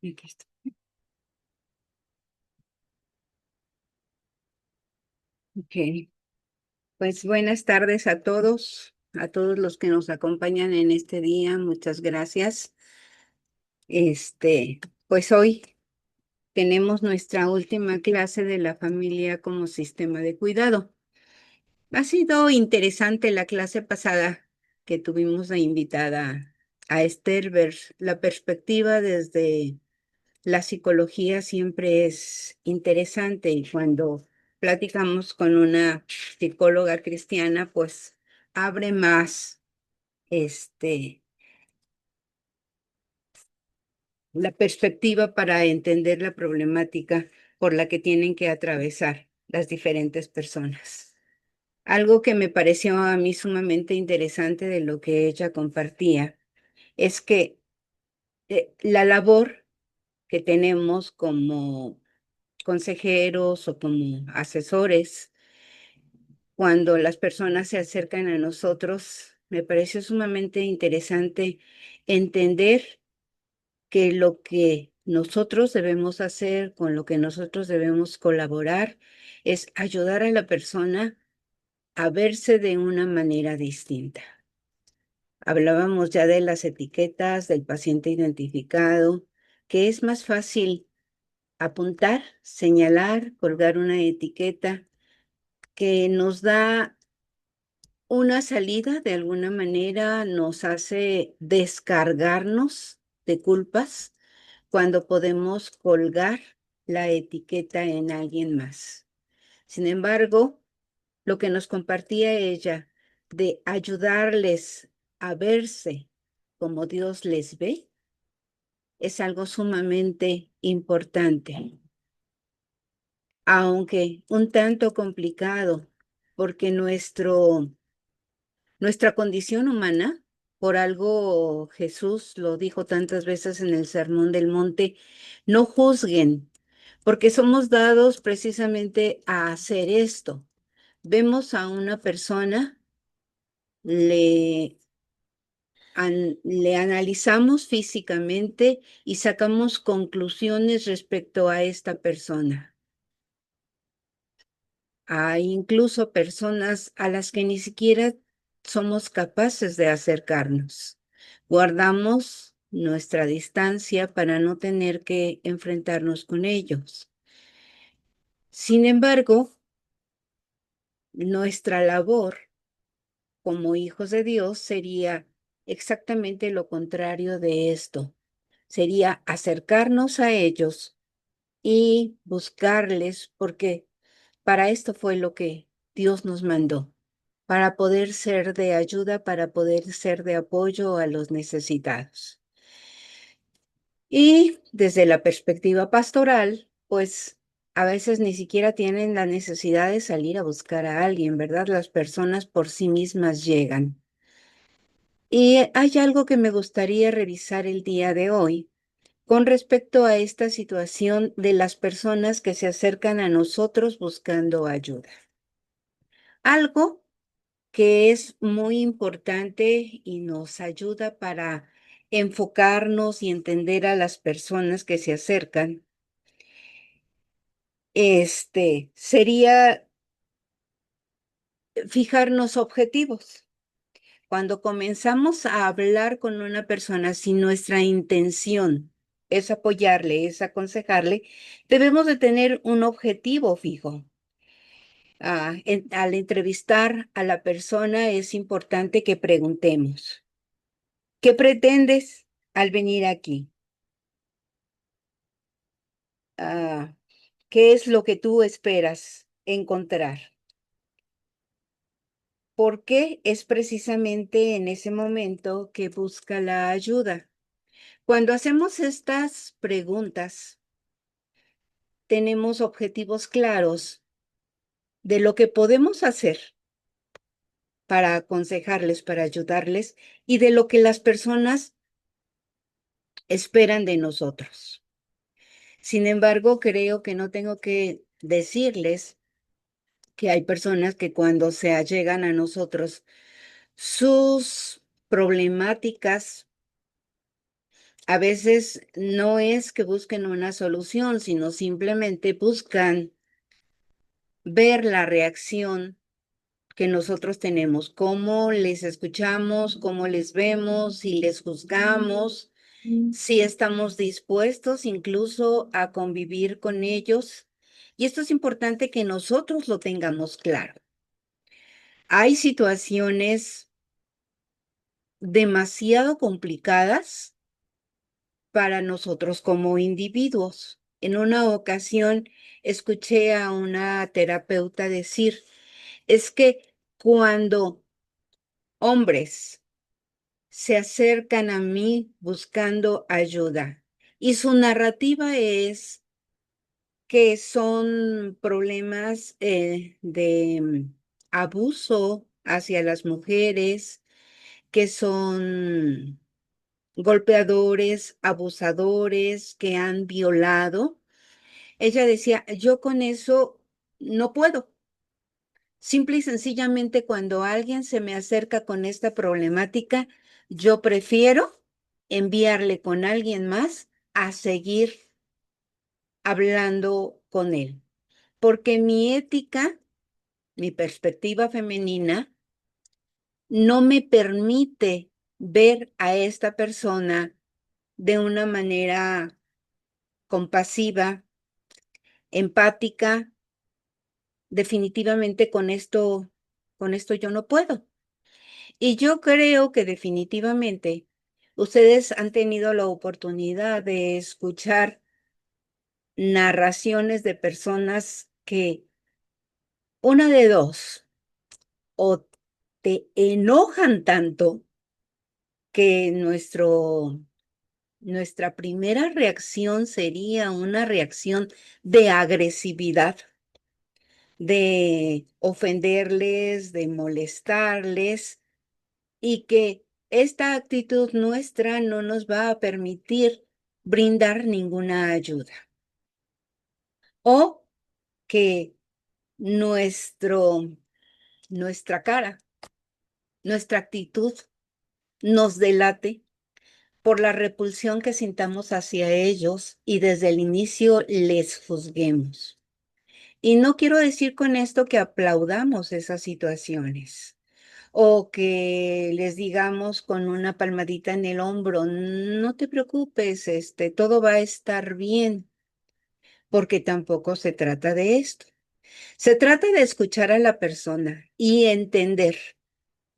Aquí está. Ok, pues buenas tardes a todos los que nos acompañan en este día. Muchas gracias. Pues hoy tenemos nuestra última clase de la familia como sistema de cuidado. Ha sido interesante la clase pasada que tuvimos de invitada a Esther, ver la perspectiva desde la psicología siempre es interesante y cuando platicamos con una psicóloga cristiana, pues abre más este, la perspectiva para entender la problemática por la que tienen que atravesar las diferentes personas. Algo que me pareció a mí sumamente interesante de lo que ella compartía es que la labor que tenemos como consejeros o como asesores, cuando las personas se acercan a nosotros, me pareció sumamente interesante entender que lo que nosotros debemos hacer, con lo que nosotros debemos colaborar, es ayudar a la persona a verse de una manera distinta. Hablábamos ya de las etiquetas, del paciente identificado, que es más fácil apuntar, señalar, colgar una etiqueta que nos da una salida, de alguna manera nos hace descargarnos de culpas cuando podemos colgar la etiqueta en alguien más. Sin embargo, lo que nos compartía ella de ayudarles a verse como Dios les ve es algo sumamente importante, aunque un tanto complicado, porque nuestra condición humana, por algo Jesús lo dijo tantas veces en el Sermón del Monte, no juzguen, porque somos dados precisamente a hacer esto. Vemos a una persona, le, le analizamos físicamente y sacamos conclusiones respecto a esta persona. Hay incluso personas a las que ni siquiera somos capaces de acercarnos. Guardamos nuestra distancia para no tener que enfrentarnos con ellos. Sin embargo, nuestra labor como hijos de Dios sería exactamente lo contrario de esto. Sería acercarnos a ellos y buscarles, porque para esto fue lo que Dios nos mandó, para poder ser de ayuda, para poder ser de apoyo a los necesitados. Y desde la perspectiva pastoral, pues a veces ni siquiera tienen la necesidad de salir a buscar a alguien, ¿verdad? Las personas por sí mismas llegan. Y hay algo que me gustaría revisar el día de hoy con respecto a esta situación de las personas que se acercan a nosotros buscando ayuda. Algo que es muy importante y nos ayuda para enfocarnos y entender a las personas que se acercan, sería fijarnos objetivos. Cuando comenzamos a hablar con una persona, si nuestra intención es apoyarle, es aconsejarle, debemos de tener un objetivo fijo. Al entrevistar a la persona es importante que preguntemos, ¿qué pretendes al venir aquí? Ah, ¿Qué es lo que tú esperas encontrar? ¿Por qué es precisamente en ese momento que busca la ayuda? Cuando hacemos estas preguntas, tenemos objetivos claros de lo que podemos hacer para aconsejarles, para ayudarles y de lo que las personas esperan de nosotros. Sin embargo, creo que no tengo que decirles que hay personas que cuando se allegan a nosotros, sus problemáticas a veces no es que busquen una solución, sino simplemente buscan ver la reacción que nosotros tenemos, cómo les escuchamos, cómo les vemos, si les juzgamos, si estamos dispuestos incluso a convivir con ellos. Y esto es importante que nosotros lo tengamos claro. Hay situaciones demasiado complicadas para nosotros como individuos. En una ocasión escuché a una terapeuta decir, es que cuando hombres se acercan a mí buscando ayuda y su narrativa es que son problemas de abuso hacia las mujeres, que son golpeadores, abusadores, que han violado. Ella decía, yo con eso no puedo. Simple y sencillamente cuando alguien se me acerca con esta problemática, yo prefiero enviarle con alguien más a seguir hablando con él, porque mi ética, mi perspectiva femenina, no me permite ver a esta persona de una manera compasiva, empática. Definitivamente con esto yo no puedo. Y yo creo que definitivamente ustedes han tenido la oportunidad de escuchar narraciones de personas que una de dos, o te enojan tanto que nuestra primera reacción sería una reacción de agresividad, de ofenderles, de molestarles, y que esta actitud nuestra no nos va a permitir brindar ninguna ayuda. O que nuestro, nuestra cara, nuestra actitud nos delate por la repulsión que sintamos hacia ellos y desde el inicio les juzguemos. Y no quiero decir con esto que aplaudamos esas situaciones o que les digamos con una palmadita en el hombro, no te preocupes, todo va a estar bien, porque tampoco se trata de esto. Se trata de escuchar a la persona y entender,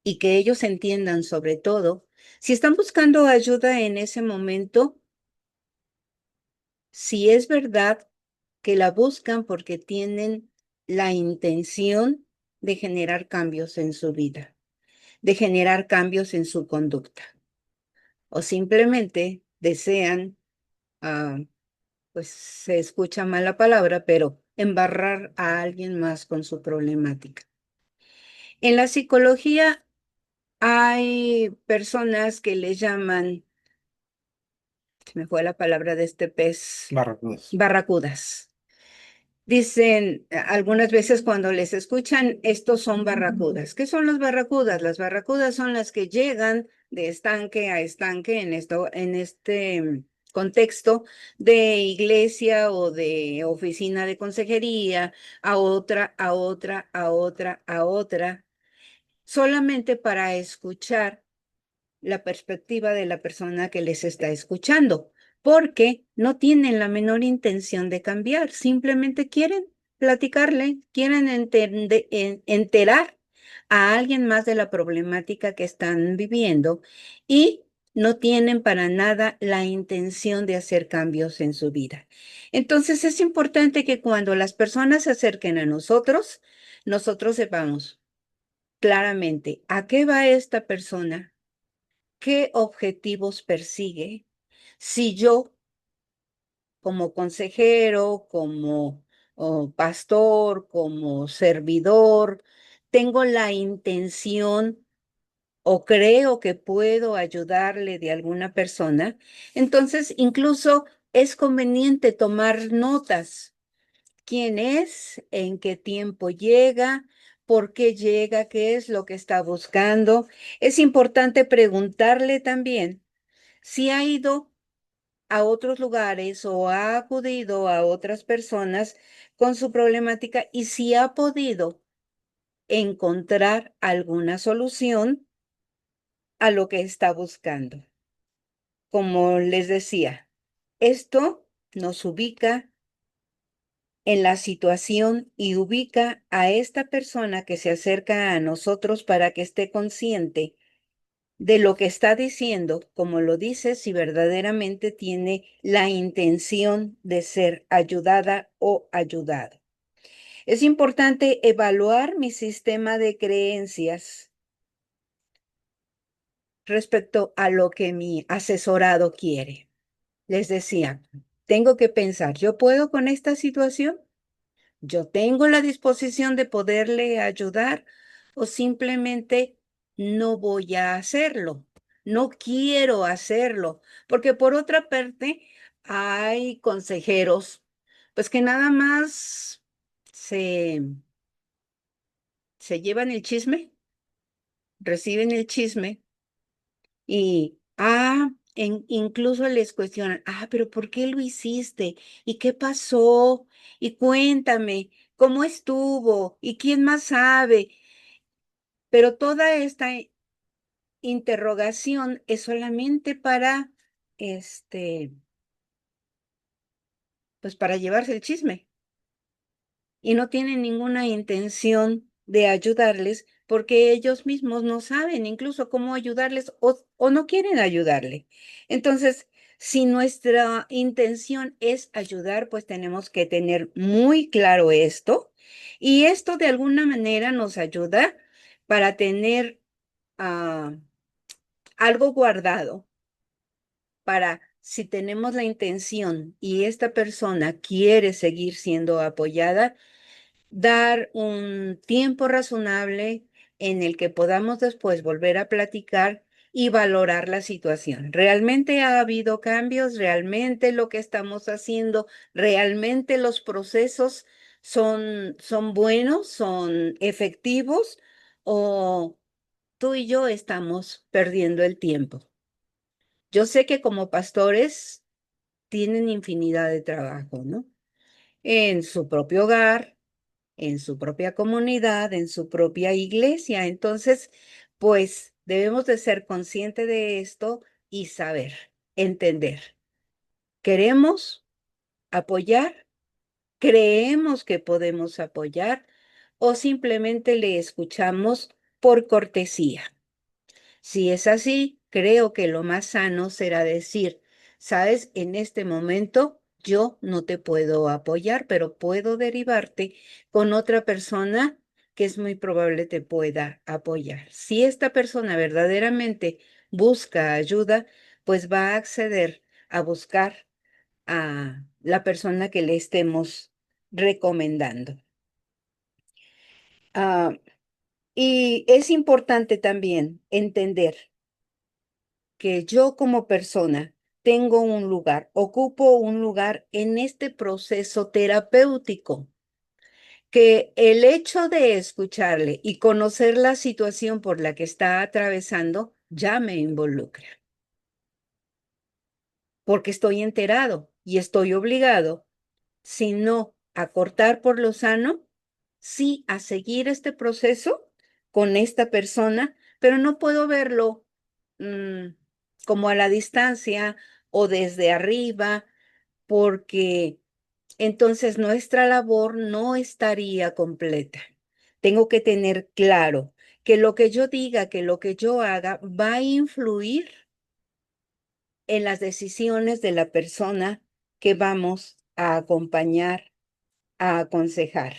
y que ellos entiendan sobre todo, si están buscando ayuda en ese momento, si es verdad que la buscan porque tienen la intención de generar cambios en su vida, de generar cambios en su conducta, o simplemente desean, ah, pues se escucha mal la palabra, pero embarrar a alguien más con su problemática. En la psicología hay personas que le llaman, se me fue la palabra de este pez, Barracudas. barracudas. Dicen algunas veces cuando les escuchan, estos son barracudas. ¿Qué son los barracudas? Las barracudas son las que llegan de estanque a estanque en este contexto de iglesia o de oficina de consejería, a otra, a otra, a otra, a otra, solamente para escuchar la perspectiva de la persona que les está escuchando, porque no tienen la menor intención de cambiar, simplemente quieren platicarle, quieren enterar a alguien más de la problemática que están viviendo y no tienen para nada la intención de hacer cambios en su vida. Entonces es importante que cuando las personas se acerquen a nosotros, nosotros sepamos claramente a qué va esta persona, qué objetivos persigue. Si yo, como consejero, como pastor, como servidor, tengo la intención o creo que puedo ayudarle de alguna persona, entonces incluso es conveniente tomar notas. ¿Quién es? ¿En qué tiempo llega? ¿Por qué llega? ¿Qué es lo que está buscando? Es importante preguntarle también si ha ido a otros lugares o ha acudido a otras personas con su problemática y si ha podido encontrar alguna solución a lo que está buscando. Como les decía, esto nos ubica en la situación y ubica a esta persona que se acerca a nosotros para que esté consciente de lo que está diciendo, como lo dice, si verdaderamente tiene la intención de ser ayudada o ayudado. Es importante evaluar mi sistema de creencias respecto a lo que mi asesorado quiere. Les decía, tengo que pensar, ¿yo puedo con esta situación? ¿Yo tengo la disposición de poderle ayudar o simplemente no voy a hacerlo? No quiero hacerlo, porque por otra parte hay consejeros, pues que nada más se, se llevan el chisme, reciben el chisme y, incluso les cuestionan, pero ¿por qué lo hiciste? ¿Y qué pasó? Y cuéntame, ¿cómo estuvo? ¿Y quién más sabe? Pero toda esta interrogación es solamente para, este, pues para llevarse el chisme y no tienen ninguna intención de ayudarles porque ellos mismos no saben incluso cómo ayudarles o no quieren ayudarle. Entonces, si nuestra intención es ayudar, pues tenemos que tener muy claro esto y esto de alguna manera nos ayuda para tener ah, algo guardado para si tenemos la intención y esta persona quiere seguir siendo apoyada, dar un tiempo razonable en el que podamos después volver a platicar y valorar la situación. ¿Realmente ha habido cambios? ¿Realmente lo que estamos haciendo? ¿Realmente los procesos son buenos? ¿Son efectivos? ¿O tú y yo estamos perdiendo el tiempo? Yo sé que como pastores tienen infinidad de trabajo, ¿no? En su propio hogar, en su propia comunidad, en su propia iglesia. Entonces, pues debemos de ser conscientes de esto y saber, entender. ¿Queremos apoyar? ¿Creemos que podemos apoyar? ¿O simplemente le escuchamos por cortesía? Si es así, creo que lo más sano será decir, sabes, en este momento yo no te puedo apoyar, pero puedo derivarte con otra persona que es muy probable te pueda apoyar. Si esta persona verdaderamente busca ayuda, pues va a acceder a buscar a la persona que le estemos recomendando. Ah, y es importante también entender que yo como persona tengo un lugar, ocupo un lugar en este proceso terapéutico, que el hecho de escucharle y conocer la situación por la que está atravesando ya me involucra, porque estoy enterado y estoy obligado, si no a cortar por lo sano, sí a seguir este proceso con esta persona, pero no puedo verlo mm, como a la distancia o desde arriba, porque entonces nuestra labor no estaría completa. Tengo que tener claro que lo que yo diga, que lo que yo haga va a influir en las decisiones de la persona que vamos a acompañar, a aconsejar.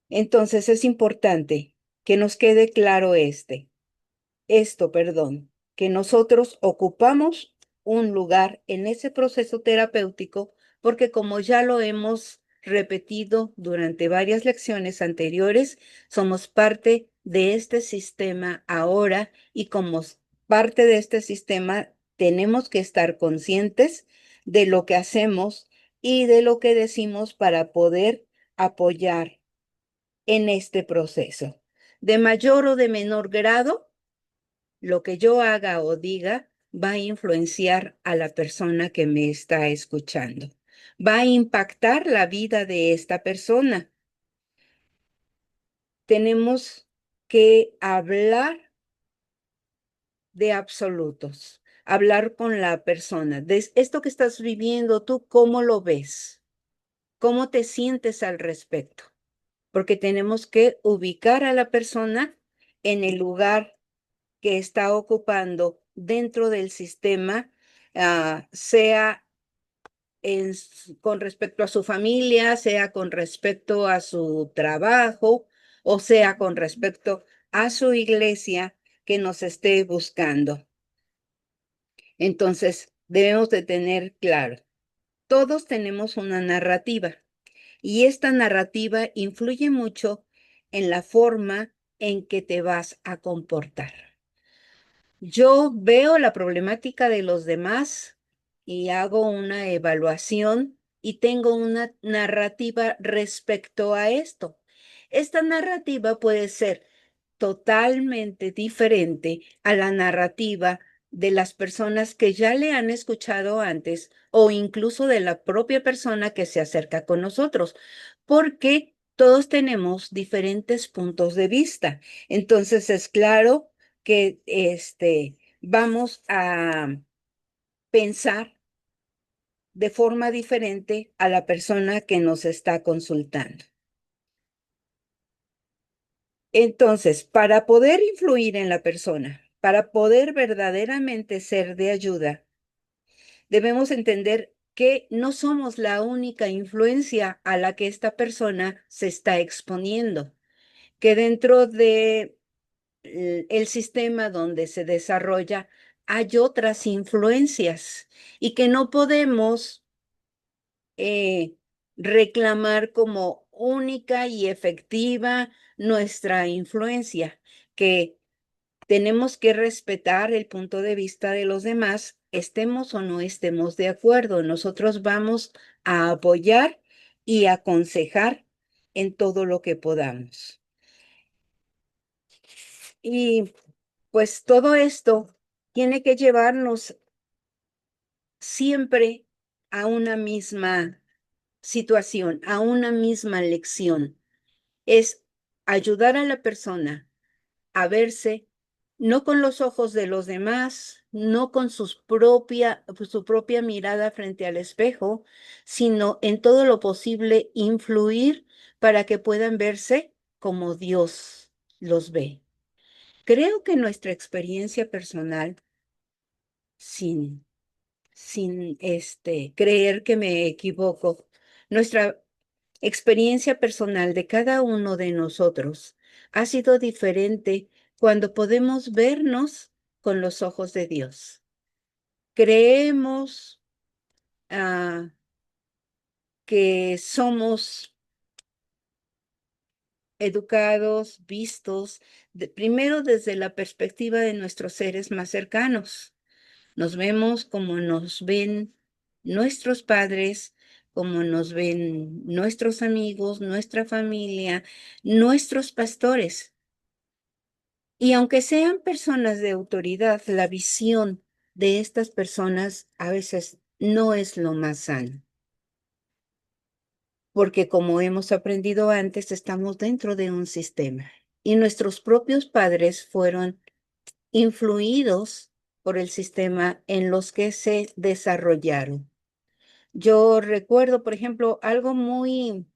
Entonces es importante que nos quede claro perdón, que nosotros ocupamos un lugar en ese proceso terapéutico porque como ya lo hemos repetido durante varias lecciones anteriores, somos parte de este sistema ahora y como parte de este sistema tenemos que estar conscientes de lo que hacemos y de lo que decimos para poder apoyar en este proceso. De mayor o de menor grado, lo que yo haga o diga va a influenciar a la persona que me está escuchando. Va a impactar la vida de esta persona. Tenemos que hablar de absolutos, hablar con la persona. De esto que estás viviendo, ¿tú cómo lo ves? ¿Cómo te sientes al respecto? Porque tenemos que ubicar a la persona en el lugar que está ocupando dentro del sistema, sea con respecto a su familia, sea con respecto a su trabajo o sea con respecto a su iglesia que nos esté buscando. Entonces, debemos de tener claro, todos tenemos una narrativa y esta narrativa influye mucho en la forma en que te vas a comportar. Yo veo la problemática de los demás y hago una evaluación y tengo una narrativa respecto a esto. Esta narrativa puede ser totalmente diferente a la narrativa de las personas que ya le han escuchado antes o incluso de la propia persona que se acerca con nosotros, porque todos tenemos diferentes puntos de vista. Entonces es claro que vamos a pensar de forma diferente a la persona que nos está consultando. Entonces, para poder influir en la persona, para poder verdaderamente ser de ayuda, debemos entender que no somos la única influencia a la que esta persona se está exponiendo, que dentro de el sistema donde se desarrolla hay otras influencias y que no podemos eh, reclamar como única y efectiva nuestra influencia, que tenemos que respetar el punto de vista de los demás, estemos o no estemos de acuerdo. Nosotros vamos a apoyar y aconsejar en todo lo que podamos. Y pues todo esto tiene que llevarnos siempre a una misma situación, a una misma lección. Es ayudar a la persona a verse no con los ojos de los demás, no con su propia mirada frente al espejo, sino en todo lo posible influir para que puedan verse como Dios los ve. Creo que nuestra experiencia personal, sin, sin creer que me equivoco, nuestra experiencia personal de cada uno de nosotros ha sido diferente cuando podemos vernos con los ojos de Dios. Creemos que somos educados, vistos, primero desde la perspectiva de nuestros seres más cercanos. Nos vemos como nos ven nuestros padres, como nos ven nuestros amigos, nuestra familia, nuestros pastores. Y aunque sean personas de autoridad, la visión de estas personas a veces no es lo más sano, porque como hemos aprendido antes, estamos dentro de un sistema y nuestros propios padres fueron influidos por el sistema en los que se desarrollaron. Yo recuerdo, por ejemplo, algo muy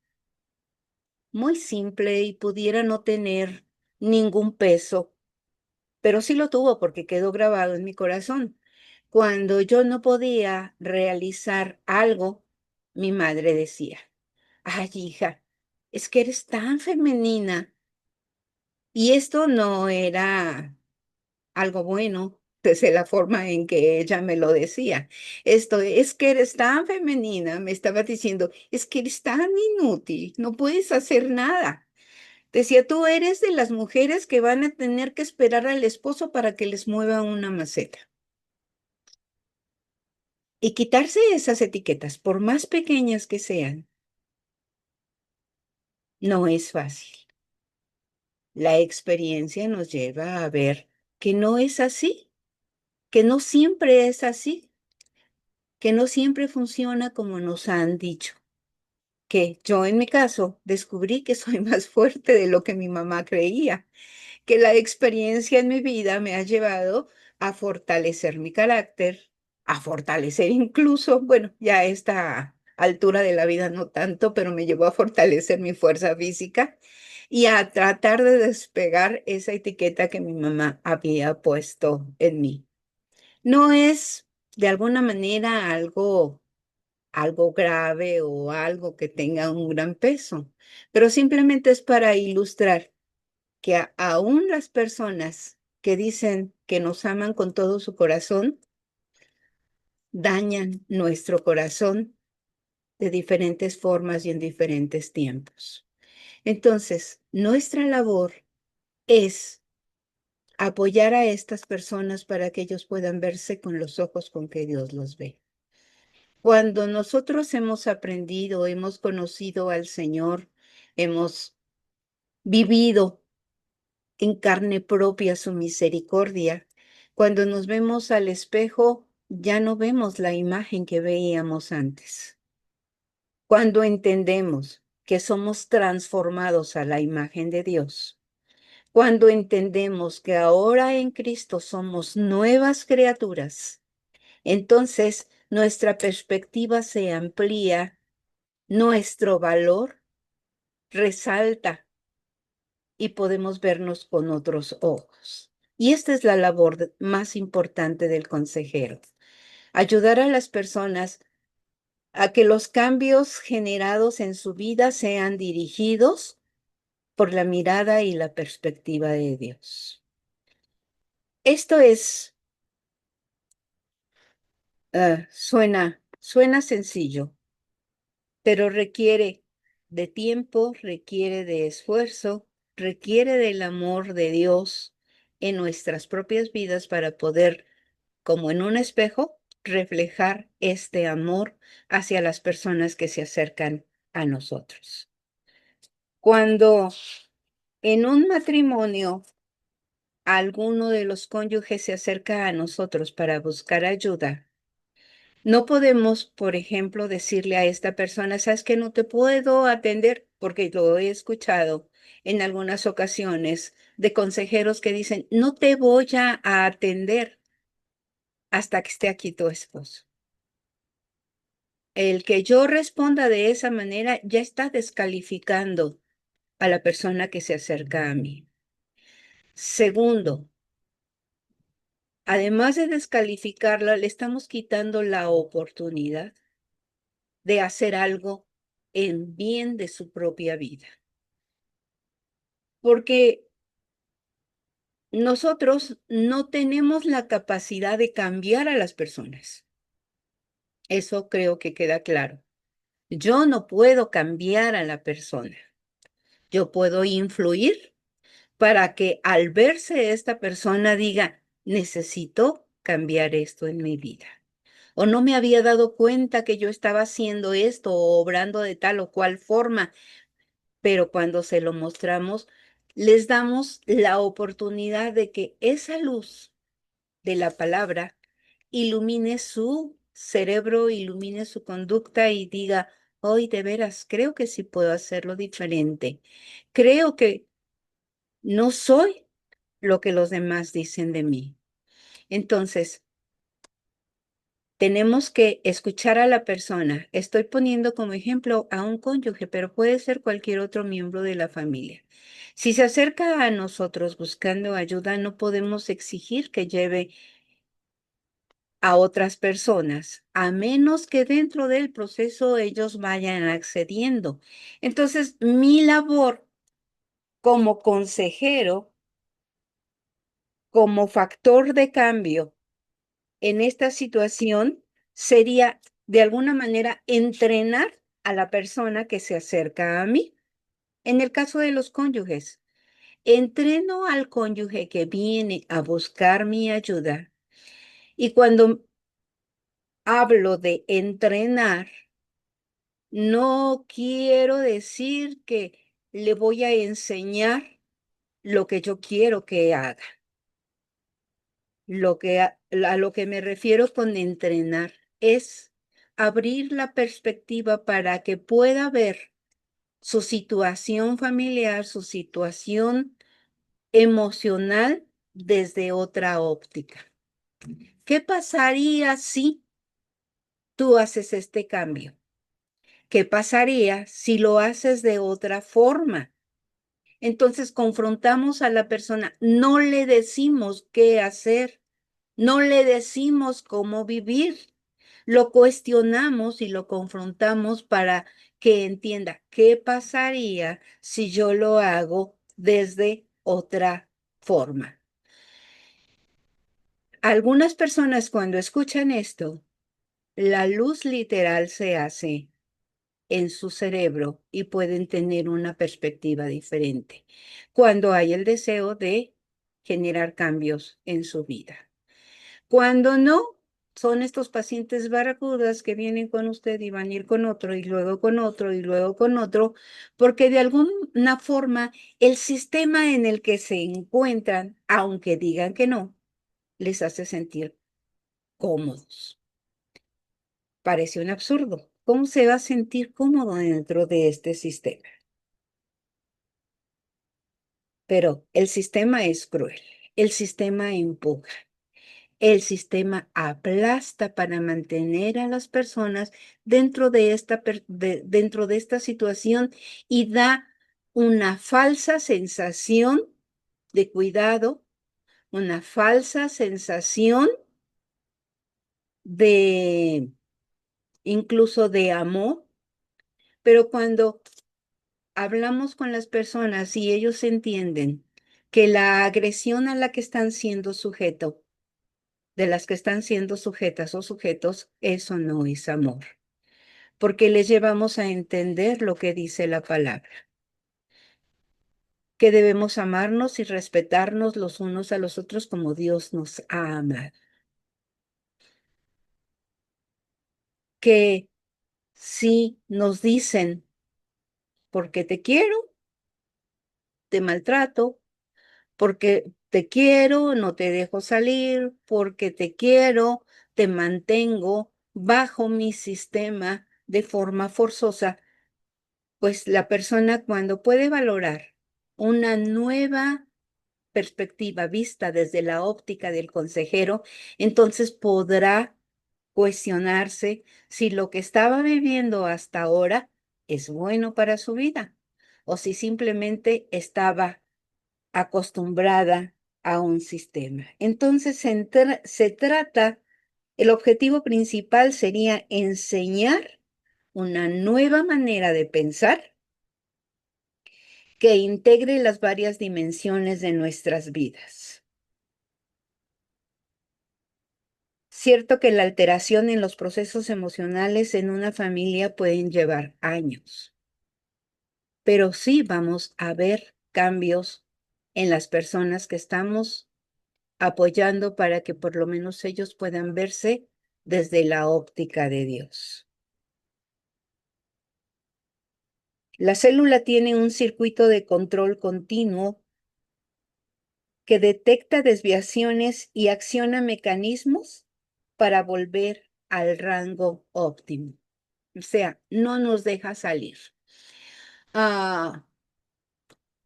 simple y pudiera no tener ningún peso, pero sí lo tuvo porque quedó grabado en mi corazón. Cuando yo no podía realizar algo, mi madre decía, ay, hija, es que eres tan femenina. Y esto no era algo bueno, desde la forma en que ella me lo decía. Esto es que eres tan femenina, me estaba diciendo, es que eres tan inútil, no puedes hacer nada. Decía, tú eres de las mujeres que van a tener que esperar al esposo para que les mueva una maceta. Y quitarse esas etiquetas, por más pequeñas que sean, no es fácil. La experiencia nos lleva a ver que no es así. que no siempre es así, que no siempre funciona como nos han dicho. Que yo en mi caso descubrí que soy más fuerte de lo que mi mamá creía, que la experiencia en mi vida me ha llevado a fortalecer mi carácter, a fortalecer incluso, bueno, ya a esta altura de la vida no tanto, pero me llevó a fortalecer mi fuerza física y a tratar de despegar esa etiqueta que mi mamá había puesto en mí. No es de alguna manera algo grave o algo que tenga un gran peso, pero simplemente es para ilustrar que aún las personas que dicen que nos aman con todo su corazón, dañan nuestro corazón de diferentes formas y en diferentes tiempos. Entonces, nuestra labor es apoyar a estas personas para que ellos puedan verse con los ojos con que Dios los ve. Cuando nosotros hemos aprendido, hemos conocido al Señor, hemos vivido en carne propia su misericordia, cuando nos vemos al espejo, ya no vemos la imagen que veíamos antes. Cuando entendemos que somos transformados a la imagen de Dios, cuando entendemos que ahora en Cristo somos nuevas criaturas, entonces nuestra perspectiva se amplía, nuestro valor resalta y podemos vernos con otros ojos. Y esta es la labor más importante del consejero, ayudar a las personas a que los cambios generados en su vida sean dirigidos por la mirada y la perspectiva de Dios. Esto suena sencillo, pero requiere de tiempo, requiere de esfuerzo, requiere del amor de Dios en nuestras propias vidas para poder, como en un espejo, reflejar este amor hacia las personas que se acercan a nosotros. Cuando en un matrimonio alguno de los cónyuges se acerca a nosotros para buscar ayuda, no podemos, por ejemplo, decirle a esta persona, sabes que no te puedo atender, porque lo he escuchado en algunas ocasiones de consejeros que dicen, no te voy a atender hasta que esté aquí tu esposo. El que yo responda de esa manera ya está descalificando a la persona que se acerca a mí. Segundo, además de descalificarla, le estamos quitando la oportunidad de hacer algo en bien de su propia vida. Porque nosotros no tenemos la capacidad de cambiar a las personas. Eso creo que queda claro. Yo no puedo cambiar a la persona. Yo puedo influir para que al verse esta persona diga, necesito cambiar esto en mi vida. O no me había dado cuenta que yo estaba haciendo esto o obrando de tal o cual forma, pero cuando se lo mostramos, les damos la oportunidad de que esa luz de la palabra ilumine su cerebro, ilumine su conducta y diga, hoy de veras, creo que sí puedo hacerlo diferente. Creo que no soy lo que los demás dicen de mí. Entonces, tenemos que escuchar a la persona. Estoy poniendo como ejemplo a un cónyuge, pero puede ser cualquier otro miembro de la familia. Si se acerca a nosotros buscando ayuda, no podemos exigir que lleve a otras personas, a menos que dentro del proceso ellos vayan accediendo. Entonces, mi labor como consejero, como factor de cambio en esta situación, sería de alguna manera entrenar a la persona que se acerca a mí. En el caso de los cónyuges, entreno al cónyuge que viene a buscar mi ayuda y cuando hablo de entrenar, no quiero decir que le voy a enseñar lo que yo quiero que haga. Lo que A lo que me refiero con entrenar es abrir la perspectiva para que pueda ver su situación familiar, su situación emocional desde otra óptica. ¿Qué pasaría si tú haces este cambio? ¿Qué pasaría si lo haces de otra forma? Entonces confrontamos a la persona, no le decimos qué hacer, no le decimos cómo vivir, lo cuestionamos y lo confrontamos para que entienda qué pasaría si yo lo hago desde otra forma. Algunas personas cuando escuchan esto, la luz literal se hace en su cerebro y pueden tener una perspectiva diferente cuando hay el deseo de generar cambios en su vida. Cuando no, son estos pacientes barracudas que vienen con usted y van a ir con otro y luego con otro y luego con otro, porque de alguna forma el sistema en el que se encuentran, aunque digan que no, les hace sentir cómodos. Parece un absurdo. ¿Cómo se va a sentir cómodo dentro de este sistema? Pero el sistema es cruel, el sistema empuja, el sistema aplasta para mantener a las personas dentro de esta situación y da una falsa sensación de cuidado, una falsa sensación de incluso de amor, pero cuando hablamos con las personas y ellos entienden que la agresión a la que están siendo sujetos, de las que están siendo sujetas o sujetos, eso no es amor, porque les llevamos a entender lo que dice la palabra, que debemos amarnos y respetarnos los unos a los otros como Dios nos ha amado, que si nos dicen, porque te quiero, te maltrato, porque te quiero, no te dejo salir, porque te quiero, te mantengo bajo mi sistema de forma forzosa, pues la persona cuando puede valorar una nueva perspectiva vista desde la óptica del consejero, entonces podrá cuestionarse si lo que estaba viviendo hasta ahora es bueno para su vida o si simplemente estaba acostumbrada a un sistema. Entonces, se trata, el objetivo principal sería enseñar una nueva manera de pensar que integre las varias dimensiones de nuestras vidas. Cierto que la alteración en los procesos emocionales en una familia pueden llevar años, pero sí vamos a ver cambios en las personas que estamos apoyando para que por lo menos ellos puedan verse desde la óptica de Dios. La célula tiene un circuito de control continuo que detecta desviaciones y acciona mecanismos para volver al rango óptimo. O sea, no nos deja salir. Ah,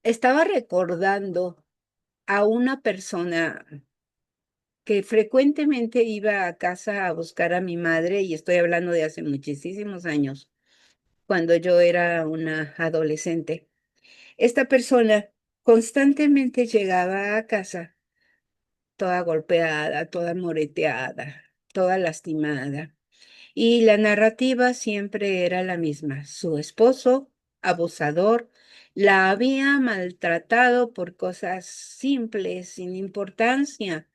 estaba recordando a una persona que frecuentemente iba a casa a buscar a mi madre, y estoy hablando de hace muchísimos años, cuando yo era una adolescente. Esta persona constantemente llegaba a casa toda golpeada, toda moreteada, toda lastimada. Y la narrativa siempre era la misma. Su esposo, abusador, la había maltratado por cosas simples, sin importancia,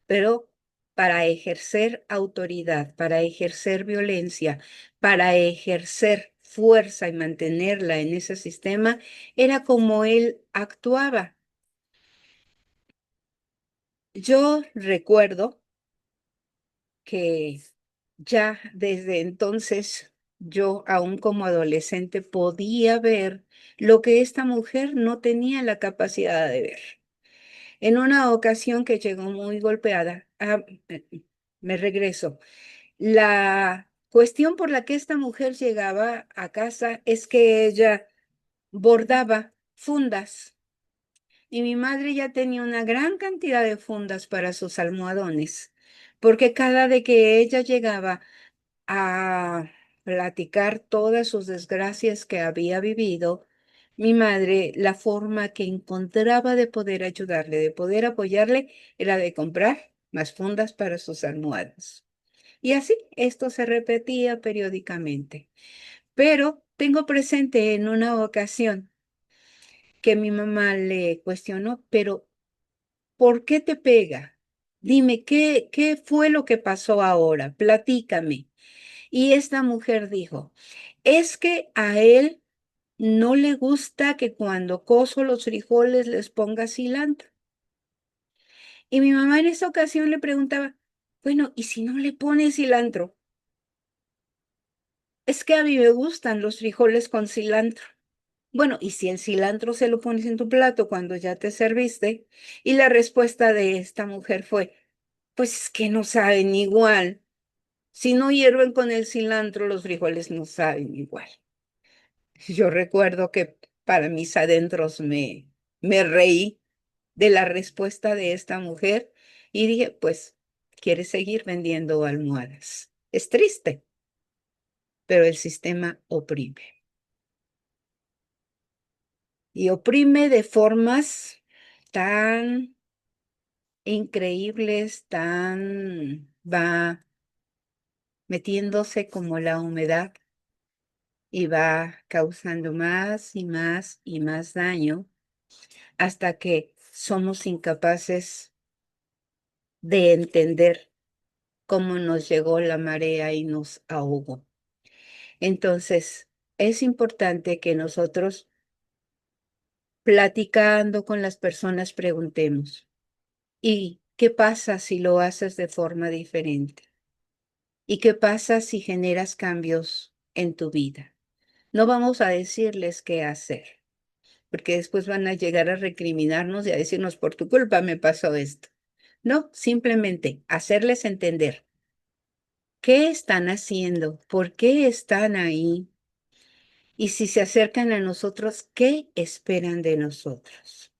pero para ejercer autoridad, para ejercer violencia, para ejercer fuerza y mantenerla en ese sistema, era como él actuaba. Yo recuerdo que ya desde entonces yo, aún como adolescente, podía ver lo que esta mujer no tenía la capacidad de ver. En una ocasión que llegó muy golpeada, ah, eh, me regreso. La cuestión por la que esta mujer llegaba a casa es que ella bordaba fundas y mi madre ya tenía una gran cantidad de fundas para sus almohadones, porque cada de que ella llegaba a platicar todas sus desgracias que había vivido, mi madre, la forma que encontraba de poder ayudarle, de poder apoyarle, era de comprar más fundas para sus almohadas. Y así, esto se repetía periódicamente. Pero tengo presente en una ocasión que mi mamá le cuestionó, pero ¿por qué te pega? Dime, ¿qué fue lo que pasó ahora? Platícame. Y esta mujer dijo, es que a él no le gusta que cuando coso los frijoles les ponga cilantro. Y mi mamá en esa ocasión le preguntaba, bueno, ¿y si no le pone cilantro? Es que a mí me gustan los frijoles con cilantro. Bueno, ¿y si el cilantro se lo pones en tu plato cuando ya te serviste? Y la respuesta de esta mujer fue, pues es que no saben igual. Si no hierven con el cilantro, los frijoles no saben igual. Yo recuerdo que para mis adentros me reí de la respuesta de esta mujer y dije, pues, quiere seguir vendiendo almohadas. Es triste, pero el sistema oprime. Y oprime de formas tan increíbles, tan va metiéndose como la humedad y va causando más y más y más daño hasta que somos incapaces de entender cómo nos llegó la marea y nos ahogó. Entonces, es importante que nosotros, platicando con las personas, preguntemos, ¿y qué pasa si lo haces de forma diferente? ¿Y qué pasa si generas cambios en tu vida? No vamos a decirles qué hacer, porque después van a llegar a recriminarnos y a decirnos, por tu culpa me pasó esto. No, simplemente hacerles entender qué están haciendo, por qué están ahí y si se acercan a nosotros, qué esperan de nosotros.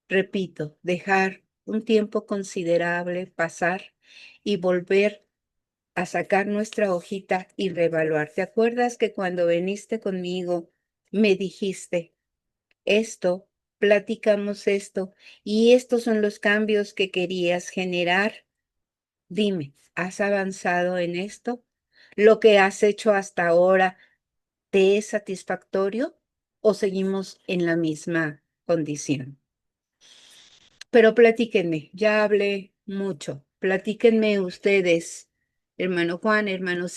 Repito, dejar un tiempo considerable pasar y volver a sacar nuestra hojita y reevaluar. ¿Te acuerdas que cuando viniste conmigo me dijiste esto, platicamos esto y estos son los cambios que querías generar? Dime, ¿has avanzado en esto? ¿Lo que has hecho hasta ahora te es satisfactorio o seguimos en la misma condición? Pero platíquenme, ya hablé mucho. Platíquenme ustedes, hermano Juan, hermano